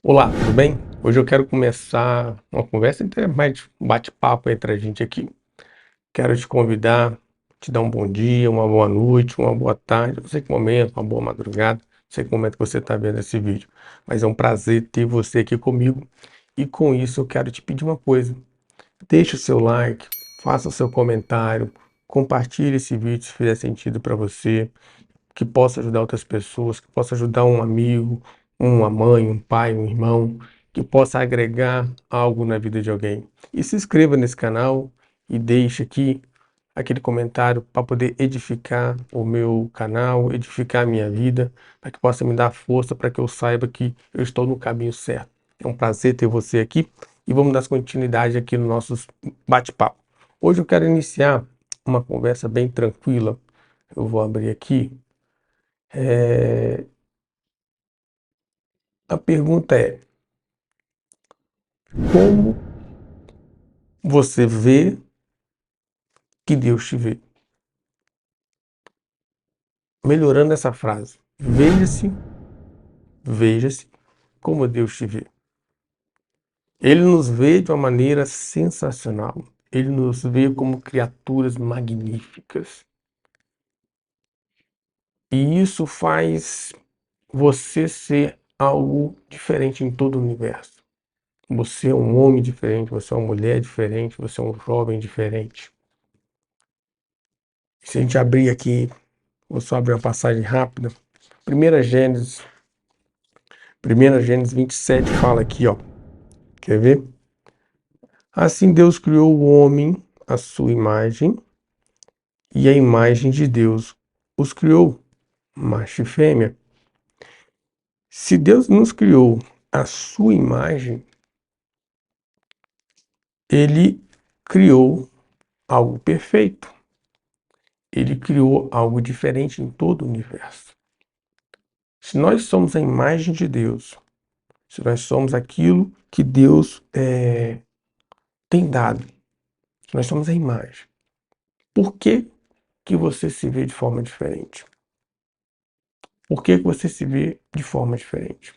Olá, tudo bem? Hoje eu quero começar uma conversa, até mais um bate-papo entre a gente aqui. Quero te convidar, te dar um bom dia, uma boa noite, uma boa tarde, não sei que momento, uma boa madrugada, não sei que momento que você está vendo esse vídeo, mas é um prazer ter você aqui comigo. E com isso eu quero te pedir uma coisa: deixe o seu like, faça o seu comentário, compartilhe esse vídeo se fizer sentido para você, que possa ajudar outras pessoas, que possa ajudar um amigo, uma mãe, um pai, um irmão, que possa agregar algo na vida de alguém. E se inscreva nesse canal e deixe aqui aquele comentário para poder edificar o meu canal, edificar a minha vida, para que possa me dar força, para que eu saiba que eu estou no caminho certo. É um prazer ter você aqui e vamos dar continuidade aqui no nosso bate-papo. Hoje eu quero iniciar uma conversa bem tranquila. Eu vou abrir aqui. É, a pergunta é: como você vê que Deus te vê? Melhorando essa frase, veja-se como Deus te vê. Ele nos vê de uma maneira sensacional. Ele nos vê como criaturas magníficas. E isso faz você ser algo diferente em todo o universo. Você é um homem diferente, você é uma mulher diferente, você é um jovem diferente. Se a gente abrir aqui, vou só abrir uma passagem rápida. 1 Gênesis, 1 Gênesis 27 fala aqui, ó. Quer ver? Assim Deus criou o homem à sua imagem, e a imagem de Deus os criou, macho e fêmea. Se Deus nos criou à sua imagem, ele criou algo perfeito. Ele criou algo diferente em todo o universo. Se nós somos a imagem de Deus, se nós somos aquilo que Deus tem dado, se nós somos a imagem, por que você se vê de forma diferente? Por que você se vê de forma diferente?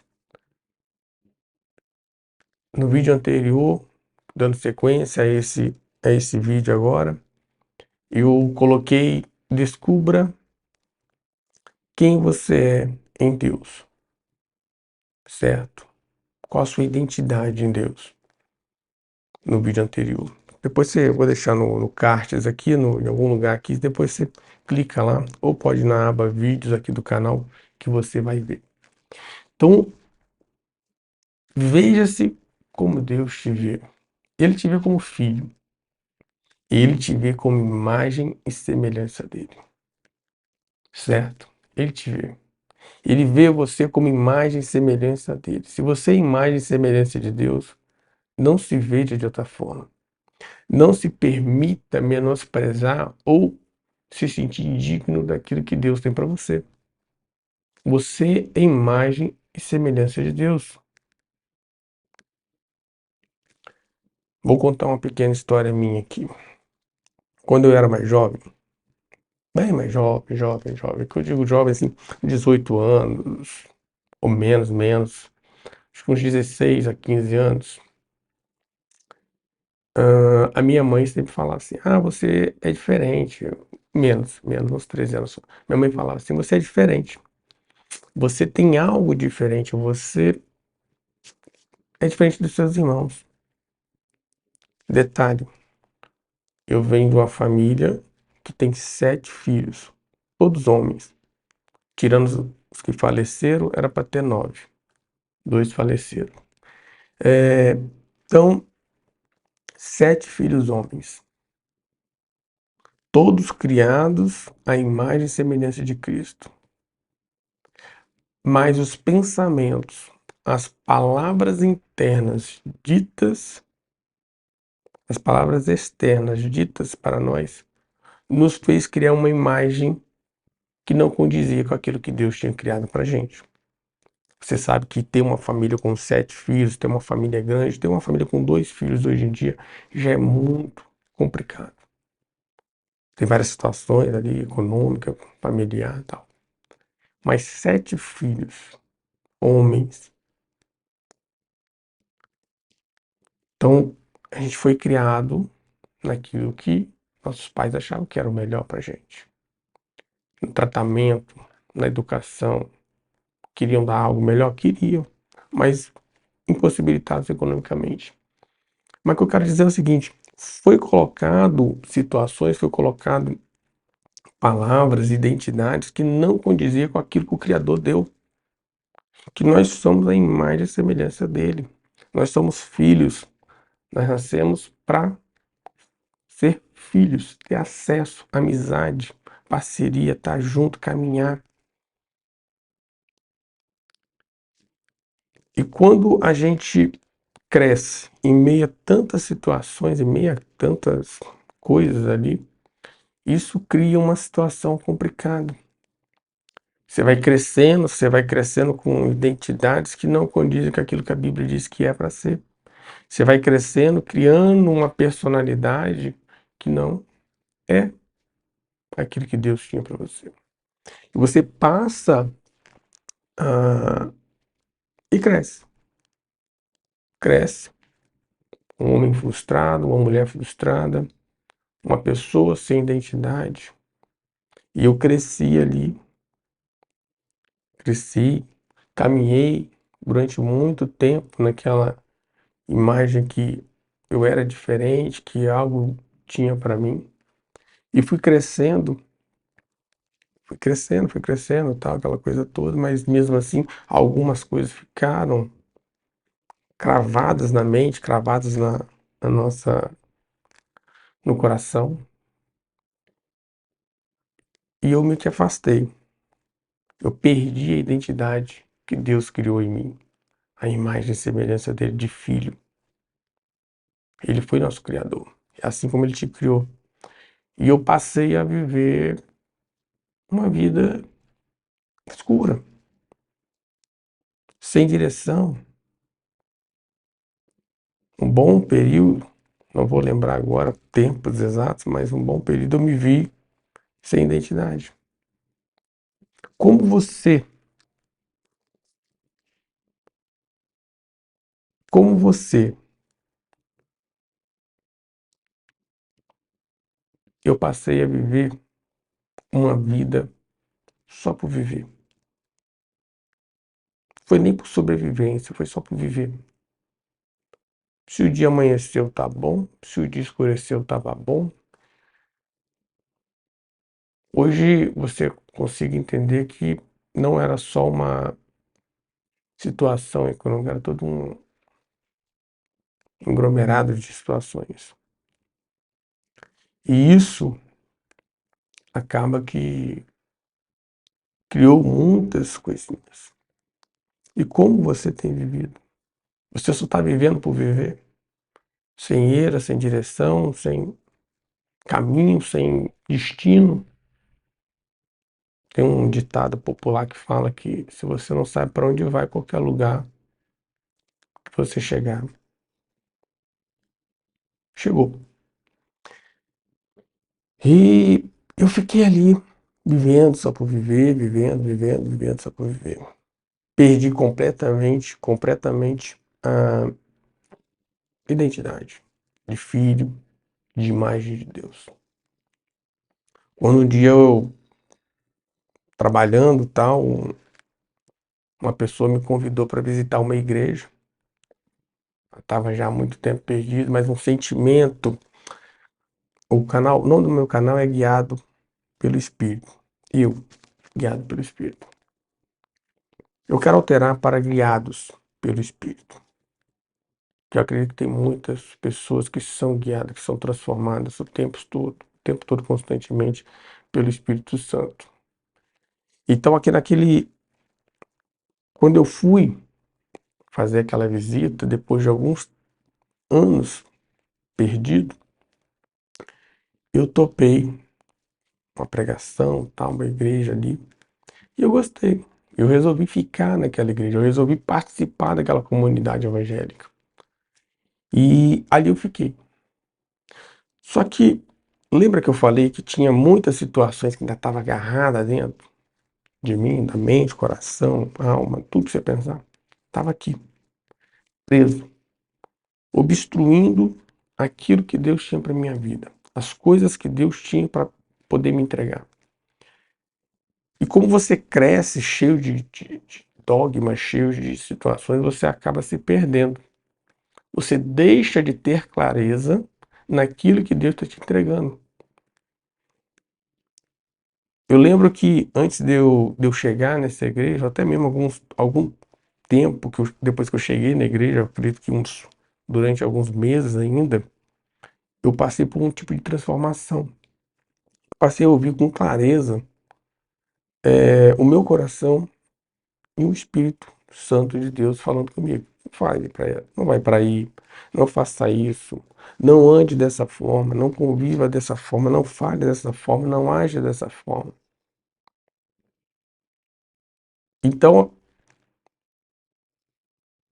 No vídeo anterior, dando sequência a esse vídeo agora, eu coloquei: descubra quem você é em Deus, certo? Qual a sua identidade em Deus, no vídeo anterior. Depois eu vou deixar no cards aqui, em algum lugar aqui, depois você clica lá, ou pode ir na aba vídeos aqui do canal, que você vai ver. Então, veja-se como Deus te vê. Ele te vê como filho. Ele te vê como imagem e semelhança dele. Certo? Ele te vê. Ele vê você como imagem e semelhança dele. Se você é imagem e semelhança de Deus, não se veja de outra forma. Não se permita menosprezar ou se sentir indigno daquilo que Deus tem para você. Você é imagem e semelhança de Deus. Vou contar uma pequena história minha aqui. Quando eu era mais jovem, bem mais jovem, que eu digo jovem assim, 18 anos, ou menos, acho que uns 16 a 15 anos, a minha mãe sempre falava assim: ah, você é diferente. Menos, uns 13 anos só. Minha mãe falava assim: você é diferente. Você tem algo diferente. Você é diferente dos seus irmãos. Detalhe: eu venho de uma família que tem 7 filhos, todos homens. Tirando os que faleceram, era para ter 9. 2 faleceram. Então, 7 filhos homens, todos criados à imagem e semelhança de Cristo. Mas os pensamentos, as palavras internas ditas, as palavras externas ditas para nós, nos fez criar uma imagem que não condizia com aquilo que Deus tinha criado para gente. Você sabe que ter uma família com 7 filhos, ter uma família grande, ter uma família com 2 filhos hoje em dia já é muito complicado. Tem várias situações ali, econômica, familiar e tal. Mas 7 filhos, homens, Então, a gente foi criado naquilo que nossos pais achavam que era o melhor pra gente. No tratamento, na educação, queriam dar algo melhor? Queriam, mas impossibilitados economicamente. Mas o que eu quero dizer é o seguinte: foi colocado situações, foi colocado palavras, identidades que não condizia com aquilo que o Criador deu, que nós somos a imagem e semelhança dele. Nós somos filhos, nós nascemos para ser filhos, ter acesso, amizade, parceria, estar junto, caminhar. E quando a gente cresce em meio a tantas situações, em meio a tantas coisas ali, isso cria uma situação complicada. Você vai crescendo com identidades que não condizem com aquilo que a Bíblia diz que é para ser. Você vai crescendo, criando uma personalidade que não é aquilo que Deus tinha para você. E você passa e cresce. Cresce. Um homem frustrado, uma mulher frustrada, uma pessoa sem identidade. E eu cresci ali, cresci, caminhei durante muito tempo naquela imagem que eu era diferente, que algo tinha para mim. E fui crescendo, tal, aquela coisa toda, mas mesmo assim, algumas coisas ficaram cravadas na mente, cravadas na nossa, no coração, e eu me que afastei. Eu perdi a identidade que Deus criou em mim, a imagem e semelhança dele de filho. Ele foi nosso criador, assim como ele te criou. E eu passei a viver uma vida escura, sem direção. Um bom período, não vou lembrar agora tempos exatos, mas um bom período eu me vi sem identidade. Como você, como você, eu passei a viver uma vida só por viver. Foi nem por sobrevivência, foi só por viver. Se o dia amanheceu, tá bom. Se o dia escureceu, tava bom. Hoje você consegue entender que não era só uma situação econômica, era todo um aglomerado de situações. E isso acaba que criou muitas coisinhas. E como você tem vivido? Você só está vivendo por viver? Sem eira, sem direção, sem caminho, sem destino? Tem um ditado popular que fala que se você não sabe para onde vai, qualquer lugar que você chegar, chegou. E eu fiquei ali, vivendo só por viver, vivendo só por viver. Perdi completamente a identidade de filho, de imagem de Deus. Quando um dia eu, trabalhando tal, uma pessoa me convidou para visitar uma igreja. Eu estava já há muito tempo perdido, mas um sentimento. O nome do meu canal é Guiado pelo Espírito. Eu, guiado pelo Espírito. Eu quero alterar para guiados pelo Espírito. Eu acredito que tem muitas pessoas que são guiadas, que são transformadas o tempo todo, constantemente, pelo Espírito Santo. Então, quando eu fui fazer aquela visita, depois de alguns anos perdido, eu topei uma pregação, tal, uma igreja ali, e eu gostei. Eu resolvi ficar naquela igreja, eu resolvi participar daquela comunidade evangélica. E ali eu fiquei. Só que, lembra que eu falei que tinha muitas situações que ainda estavam agarradas dentro de mim, da mente, coração, alma, tudo que você pensar? Estava aqui, preso. obstruindo aquilo que Deus tinha para minha vida, as coisas que Deus tinha para poder me entregar. E como você cresce cheio de dogmas, cheio de situações, você acaba se perdendo. Você deixa de ter clareza naquilo que Deus está te entregando. Eu lembro que antes de eu chegar nessa igreja, até mesmo algum tempo depois que eu cheguei na igreja, eu acredito que durante alguns meses ainda, eu passei por um tipo de transformação. Passei a ouvir com clareza o meu coração e o Espírito Santo de Deus falando comigo. Fale para ela, não vai para aí, não faça isso, não ande dessa forma, não conviva dessa forma, não fale dessa forma, não haja dessa forma. Então,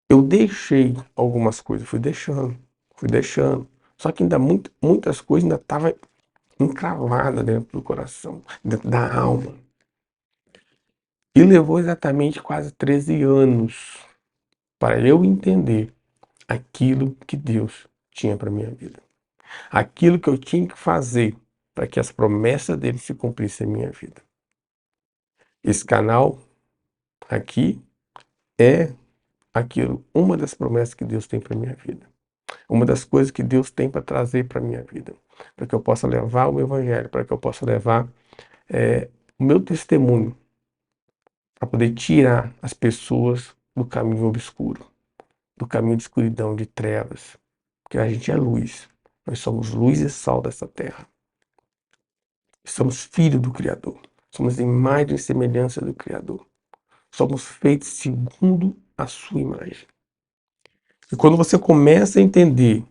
eu deixei algumas coisas, fui deixando. Só que ainda muitas coisas ainda estavam encravadas dentro do coração, dentro da alma. E levou exatamente quase 13 anos para eu entender aquilo que Deus tinha para minha vida. Aquilo que eu tinha que fazer para que as promessas dele se cumprissem em minha vida. Esse canal aqui é uma das promessas que Deus tem para minha vida. Uma das coisas que Deus tem para trazer para minha vida, para que eu possa levar o evangelho, para que eu possa levar o meu testemunho, para poder tirar as pessoas do caminho obscuro, do caminho de escuridão, de trevas, porque a gente é luz. Nós somos luz e sal dessa terra. Somos filhos do Criador. Somos imagem e semelhança do Criador. Somos feitos segundo a sua imagem. E quando você começa a entender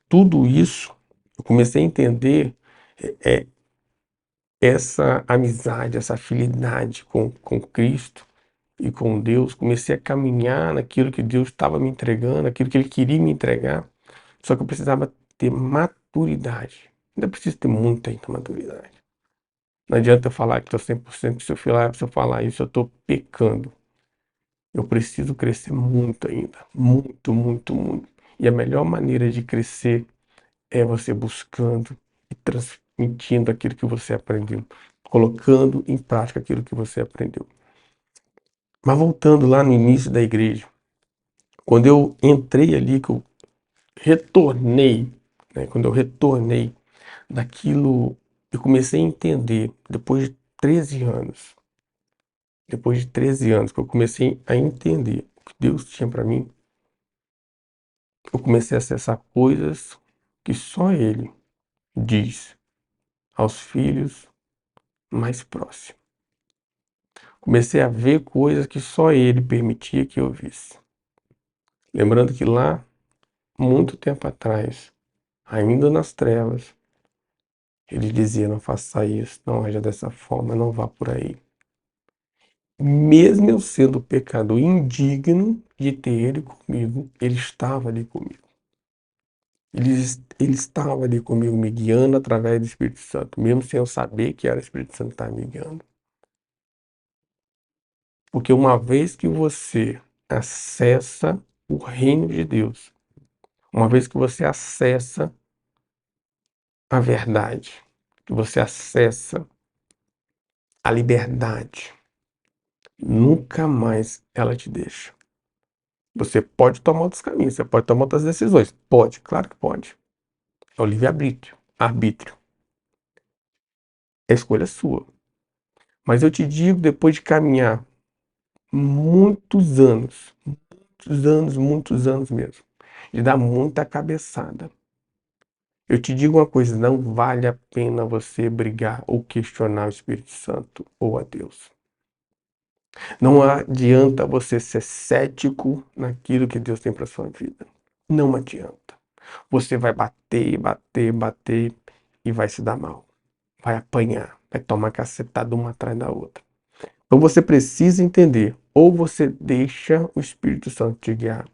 tudo isso, eu comecei a entender essa amizade, essa afinidade com Cristo e com Deus. Comecei a caminhar naquilo que Deus estava me entregando, aquilo que Ele queria me entregar. Só que eu precisava ter maturidade. Ainda preciso ter muita maturidade. Não adianta eu falar que estou 100%, se eu falar isso, eu estou pecando. Eu preciso crescer muito ainda. Muito, muito, muito. E a melhor maneira de crescer é você buscando e transmitindo aquilo que você aprendeu. Colocando em prática aquilo que você aprendeu. Mas voltando lá no início da igreja, quando eu entrei ali, que eu retornei, né, quando eu retornei daquilo, eu comecei a entender, depois de 13 anos que eu comecei a entender o que Deus tinha para mim, eu comecei a acessar coisas que só Ele diz aos filhos mais próximos. Comecei a ver coisas que só Ele permitia que eu visse. Lembrando que lá, muito tempo atrás, ainda nas trevas, Ele dizia: não faça isso, não haja dessa forma, não vá por aí. Mesmo eu sendo pecador indigno de ter Ele comigo, Ele estava ali comigo. Ele estava ali comigo, me guiando através do Espírito Santo, mesmo sem eu saber que era o Espírito Santo que estava me guiando. Porque uma vez que você acessa o reino de Deus, uma vez que você acessa a verdade, que você acessa a liberdade, nunca mais ela te deixa. Você pode tomar outros caminhos, você pode tomar outras decisões. Pode, claro que pode. É o livre-arbítrio, arbítrio. É escolha sua. Mas eu te digo, depois de caminhar muitos anos mesmo, de dar muita cabeçada. Eu te digo uma coisa, não vale a pena você brigar ou questionar o Espírito Santo ou a Deus. Não adianta você ser cético naquilo que Deus tem para sua vida. Não adianta. Você vai bater, bater, bater e vai se dar mal. Vai apanhar, vai tomar cacetada uma atrás da outra. Então você precisa entender, ou você deixa o Espírito Santo te guiar,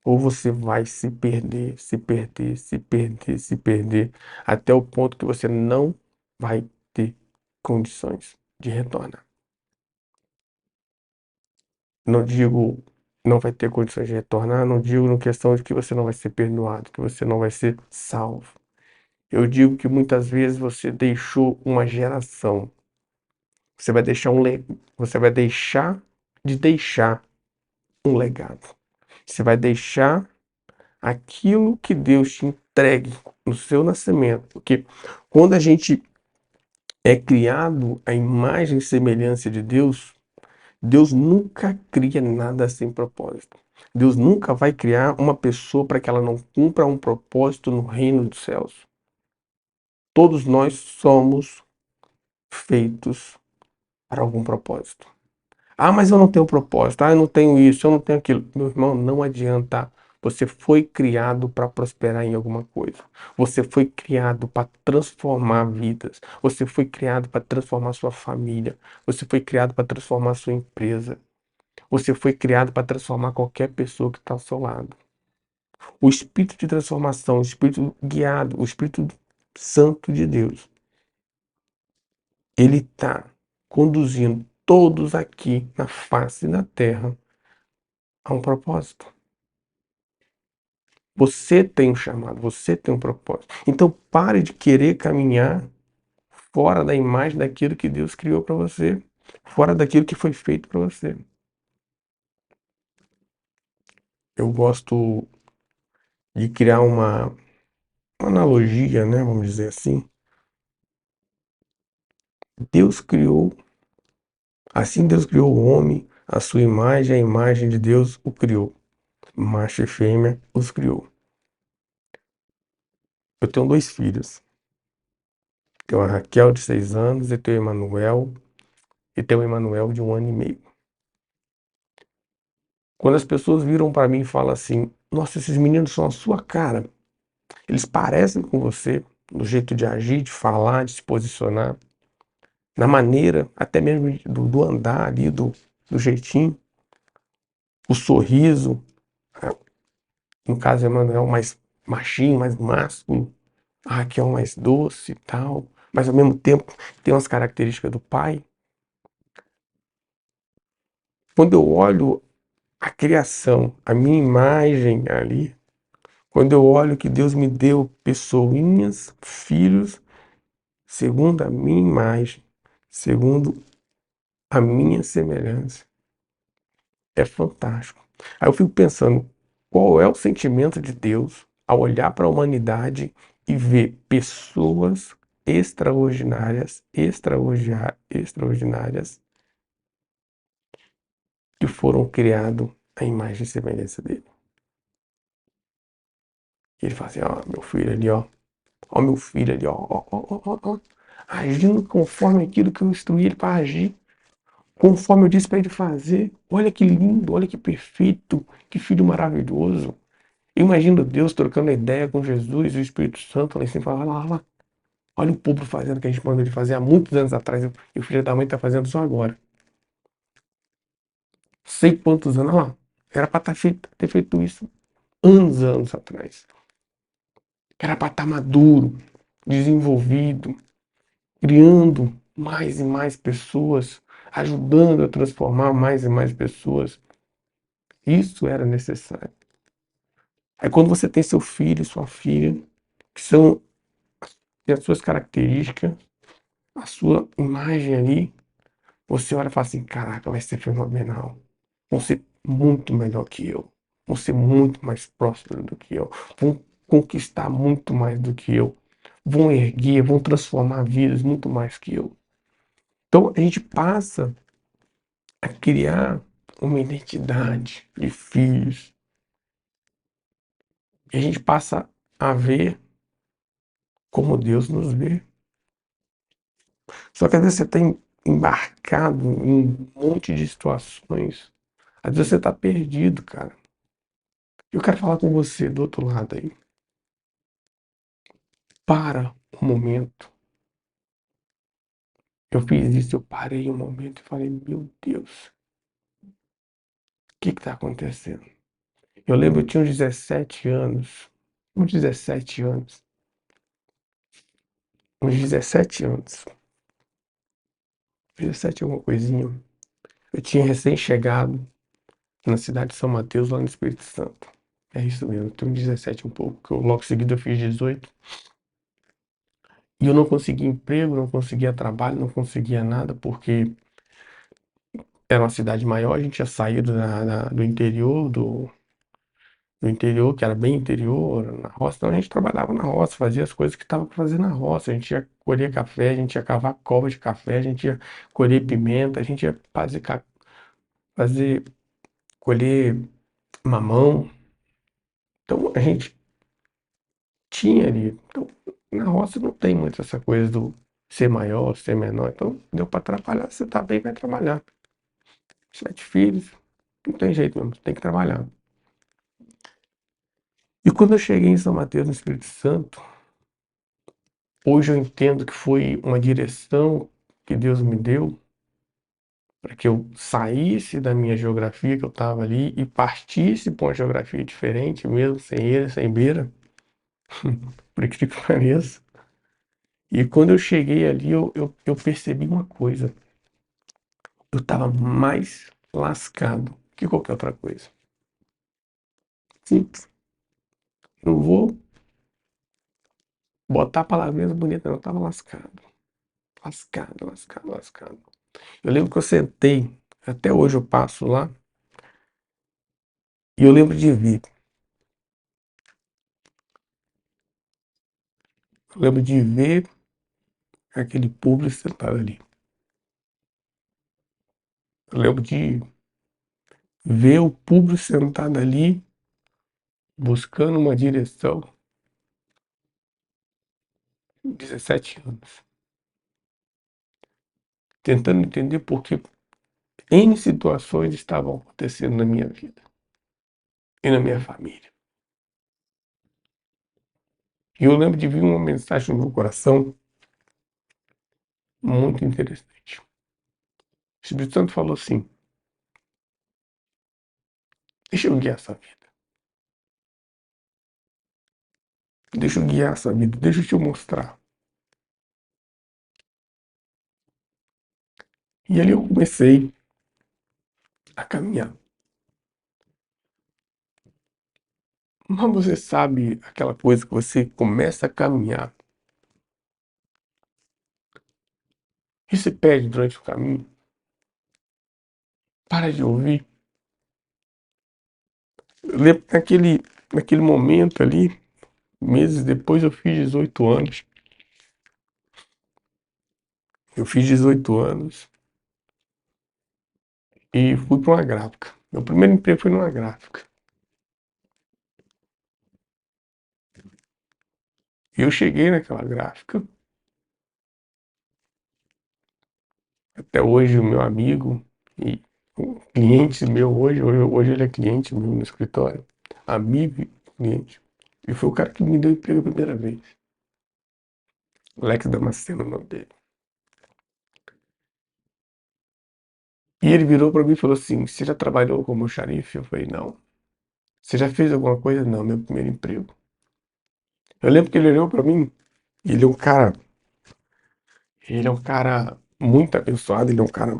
ou você vai se perder, se perder, se perder, se perder, até o ponto que você não vai ter condições de retornar. Não digo não vai ter condições de retornar. Não digo na questão de que você não vai ser perdoado, que você não vai ser salvo. Eu digo que muitas vezes você deixou uma geração. Você vai deixar você vai deixar de deixar um legado. Você vai deixar aquilo que Deus te entregue no seu nascimento. Porque quando a gente é criado à imagem e semelhança de Deus, Deus nunca cria nada sem propósito. Deus nunca vai criar uma pessoa para que ela não cumpra um propósito no reino dos céus. Todos nós somos feitos para algum propósito. Ah, mas eu não tenho propósito. Ah, eu não tenho isso, eu não tenho aquilo. Meu irmão, não adianta. Você foi criado para prosperar em alguma coisa. Você foi criado para transformar vidas. Você foi criado para transformar sua família. Você foi criado para transformar sua empresa. Você foi criado para transformar qualquer pessoa que está ao seu lado. O espírito de transformação, o espírito guiado, o Espírito Santo de Deus, ele está conduzindo todos aqui na face da terra a um propósito. Você tem um chamado, você tem um propósito. Então pare de querer caminhar fora da imagem daquilo que Deus criou para você, fora daquilo que foi feito para você. Eu gosto de criar uma analogia, né, vamos dizer assim. Deus criou, assim Deus criou o homem, a imagem de Deus o criou. Macho e fêmea os criou. Eu tenho dois filhos. Tenho a Raquel de 6 anos e tenho o Emanuel, e tenho o Emanuel de 1 ano e meio. Quando as pessoas viram para mim e falam assim: nossa, esses meninos são a sua cara. Eles parecem com você, no jeito de agir, de falar, de se posicionar, na maneira, até mesmo do andar ali, do jeitinho, o sorriso. No caso, o Emanuel mais machinho, mais másculo, a Raquel mais doce e tal, mas ao mesmo tempo tem umas características do pai. Quando eu olho a criação, a minha imagem ali, quando eu olho que Deus me deu pessoinhas, filhos, segundo a minha imagem, segundo a minha semelhança, é fantástico. Aí eu fico pensando, qual é o sentimento de Deus ao olhar para a humanidade e ver pessoas extraordinárias, extraordinárias, que foram criados à imagem e semelhança dele. E ele fala assim, ó, meu filho ali, ó meu filho ali, ó, agindo conforme aquilo que eu instruí ele para agir, conforme eu disse para ele fazer. Olha que lindo, olha que perfeito, que filho maravilhoso. Imagina Deus trocando ideia com Jesus e o Espírito Santo lá em cima, falando, lá, olha o povo fazendo o que a gente mandou ele fazer há muitos anos atrás, e o filho da mãe está fazendo só agora. Sei quantos anos, olha lá, era para ter feito isso anos atrás. Era para estar maduro, desenvolvido, criando mais e mais pessoas, ajudando a transformar mais e mais pessoas. Isso era necessário. Aí quando você tem seu filho, sua filha, que são tem as suas características, a sua imagem ali, você olha e fala assim, caraca, vai ser fenomenal. Vão ser muito melhor que eu. Vão ser muito mais prósperos do que eu. Vão conquistar muito mais do que eu. Vão erguer, vão transformar vidas muito mais que eu. Então a gente passa a criar uma identidade de filhos. E a gente passa a ver como Deus nos vê. Só que às vezes você está embarcado em um monte de situações. Às vezes você está perdido, cara. Eu quero falar com você do outro lado aí. Para um momento. Eu fiz isso, eu parei um momento e falei, meu Deus, o que está acontecendo? Eu lembro, eu tinha uns 17 anos. Uns 17 anos. Uns 17 anos. 17 alguma coisinha. Eu tinha recém-chegado na cidade de São Mateus, lá no Espírito Santo. É isso mesmo, eu tenho 17 um pouco, que eu, logo em seguida eu fiz 18. E eu não conseguia emprego, não conseguia trabalho, não conseguia nada, porque era uma cidade maior, a gente tinha saído do interior, do interior, que era bem interior, na roça. Então a gente trabalhava na roça, fazia as coisas que estava para fazer na roça. A gente ia colher café, a gente ia cavar cova de café, a gente ia colher pimenta, a gente ia fazer colher mamão. Então a gente tinha ali. Então, na roça não tem muito essa coisa do ser maior, ser menor. Então deu para trabalhar, você tá bem, vai trabalhar. 7 filhos, não tem jeito mesmo, tem que trabalhar. E quando eu cheguei em São Mateus, no Espírito Santo, hoje eu entendo que foi uma direção que Deus me deu para que eu saísse da minha geografia que eu estava ali e partisse para uma geografia diferente, mesmo sem ele, sem beira, por incrível que pareça. E quando eu cheguei ali, eu percebi uma coisa. Eu estava mais lascado que qualquer outra coisa. Simples. Não vou botar palavras bonitas, não. Eu estava lascado. Lascado, lascado, lascado. Eu lembro que eu sentei, até hoje eu passo lá, e eu lembro de ver. Eu lembro de ver aquele público sentado ali. Eu lembro de ver o público sentado ali, buscando uma direção. 17 anos. Tentando entender por que N situações estavam acontecendo na minha vida e na minha família. E eu lembro de vir uma mensagem no meu coração muito interessante. O Espírito Santo falou assim: deixa eu guiar essa vida. Deixa eu guiar essa vida. Deixa eu te mostrar. E ali eu comecei a caminhar. Mas você sabe aquela coisa que você começa a caminhar e se perde durante o caminho? Para de ouvir. Eu lembro que naquele momento ali, meses depois, eu fiz 18 anos. Eu fiz 18 anos e fui para uma gráfica. Meu primeiro emprego foi numa gráfica. E eu cheguei naquela gráfica. Até hoje, o meu amigo e um cliente meu, hoje ele é cliente meu no escritório. Amigo e cliente. E foi o cara que me deu emprego a primeira vez. Alex Damasceno, o nome dele. E ele virou para mim e falou assim: você já trabalhou como xarife? Eu falei: não. Você já fez alguma coisa? Não, meu primeiro emprego. Eu lembro que ele olhou para mim. E ele é um cara muito abençoado. Ele é um cara,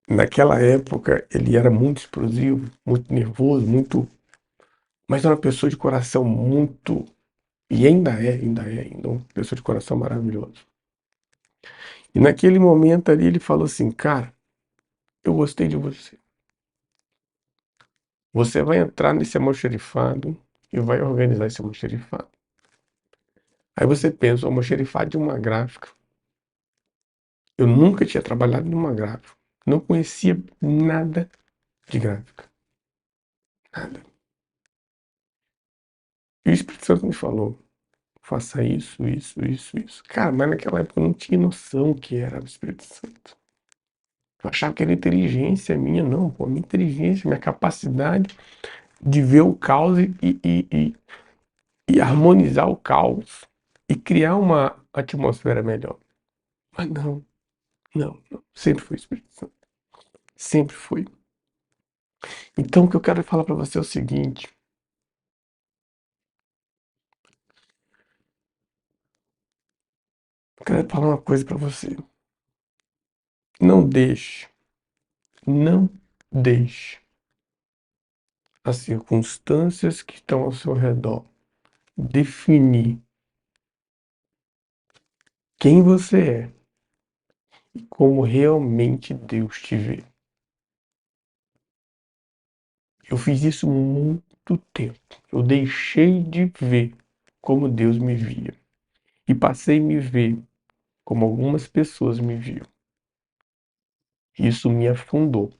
naquela época, ele era muito explosivo, muito nervoso, muito, mas é uma pessoa de coração muito, e ainda uma pessoa de coração maravilhoso. E naquele momento ali ele falou assim: cara, eu gostei de você. Você vai entrar nesse almoxarifado e vai organizar esse almoxarifado. Aí você pensa, o almoxarifado de uma gráfica. Eu nunca tinha trabalhado numa gráfica. Não conhecia nada de gráfica. Nada. E o Espírito Santo me falou: faça isso, isso, isso, isso. Cara, mas naquela época eu não tinha noção o que era o Espírito Santo. Eu achava que era inteligência minha, não, pô. Minha inteligência, minha capacidade de ver o caos e harmonizar o caos e criar uma atmosfera melhor. Mas não, não, não. Sempre foi o Espírito Santo. Sempre foi. Então o que eu quero falar pra você é o seguinte: eu quero falar uma coisa pra você. Não deixe, não deixe as circunstâncias que estão ao seu redor definir quem você é e como realmente Deus te vê. Eu fiz isso muito tempo. Eu deixei de ver como Deus me via e passei a me ver como algumas pessoas me viam. Isso me afundou,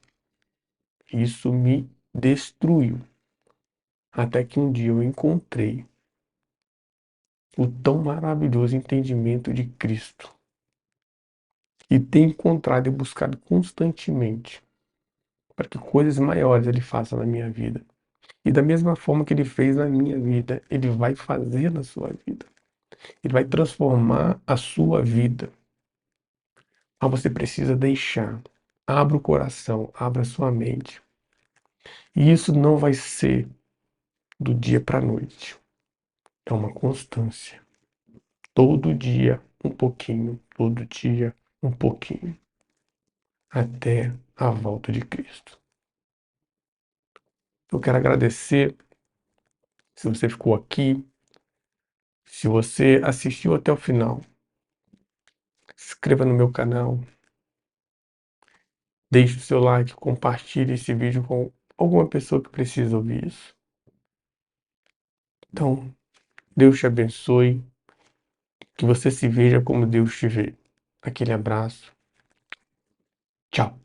isso me destruiu, até que um dia eu encontrei o tão maravilhoso entendimento de Cristo e tenho encontrado e buscado constantemente para que coisas maiores Ele faça na minha vida. E da mesma forma que Ele fez na minha vida, Ele vai fazer na sua vida. Ele vai transformar a sua vida. Mas você precisa deixar. Abra o coração, abra a sua mente. E isso não vai ser do dia para a noite. É uma constância. Todo dia um pouquinho, todo dia um pouquinho, até a volta de Cristo. Eu quero agradecer se você ficou aqui, se você assistiu até o final. Se inscreva no meu canal, deixe o seu like, compartilhe esse vídeo com alguma pessoa que precisa ouvir isso. Então, Deus te abençoe, que você se veja como Deus te vê. Aquele abraço. Tchau.